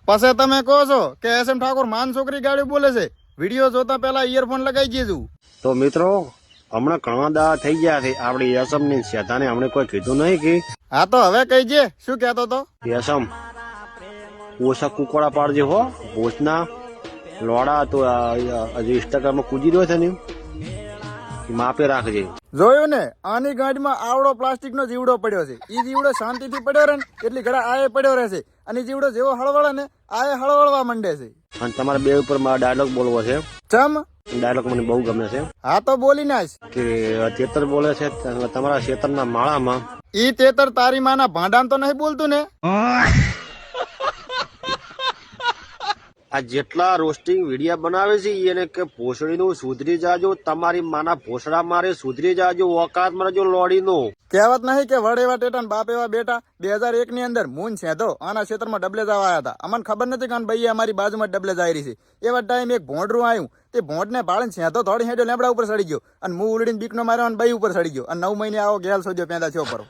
પછી તમે કહો છો કે એસએમ ઠાકોર માન છોકરી ગાડી બોલે છે. વિડીયો જોતા પહેલા ઇયરફોન લગાઈ દેજો. તો મિત્રો હમણાં ઘણા દાડા થઈ ગયા છે આપડી યસમ ની શેતાને હમણે કોઈ કીધું નહીં કે હા તો હવે કહીજે શું કહેતો તો. યસમ ઓછા કુકડા પાડજે હો. ભોજના લોડા તો હજુ ઇન્સ્ટાગ્રામ માં કૂદી રહ્યો છે ને માપે રાખજે. જોયું ને, આની ગાડીમાં આવડો પ્લાસ્ટિક નો જીવડો પડ્યો છે. ઈ જીવડો શાંતિથી પડ્યો રહે ને એટલી ઘડા આએ પડ્યો રહેશે, અને જીવડો જેવો હળવળે ને આએ હળવળવા માંડે છે. અને તમારા બે ઉપર મારા ડાયલોગ બોલવો છે. ચમ? ડાયલોગ મને બહુ ગમે છે. હા તો બોલી નાખ. કે તેતર બોલે છે તમારા ખેતરના માળામાં. ઈ તેતર તારી માના ભાંડામાં તો નહીં બોલતું ને. આ જેટલા રોસ્ટિંગ વિડીયા બનાવે છે એને કે ભોસડીનું સુધરી જાજો, તમારી માના ભોસડા મારે સુધરી જાજો, ઓકાત મારજો લોડીનો. કહેવત નહીં કે વડ એવા ટેટા બાપ એવા બેટા. 2001 ની અંદર મૂન સેધો આના ક્ષેત્રમાં ડબલે જવા આવ્યા હતા. અમને ખબર નથી કે ભાઈ અમારી બાજુમાં ડબલે જાય રહી છે. એવા ટાઈમ એક ભોંડરું આવ્યું, તે ભોંડને ભાળીને સેધો થોડી હેડ્યો લેબડા ઉપર સડી ગયો, અને મું ઉલડીને બીકનો માર્યો અને બાઈ ઉપર સડી ગયો, અને 9 મહિને આવો ગેલ સોજો પેદા થયો પરો.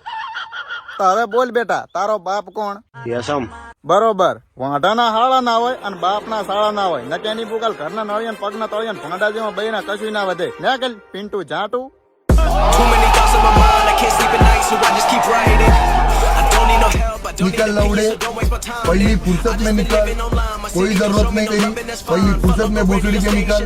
તો હવે બોલ બેટા, તારો બાપ કોણ? યસમ બરોબર. વાંઢાના હાળા ના હોય અને બાપના સાળા ના હોય. નકેની બુકાલ ઘરના નળિયા પગના તળિયા ભાંડા જેવા બઈના કશું ના વધે. ને કલ પિન્ટુ જાટું. निकल लौड़े, पहली फुर्सत में निकल, कोई जरूरत नहीं तेरी, पहली फुर्सत में भोसड़ी के निकल.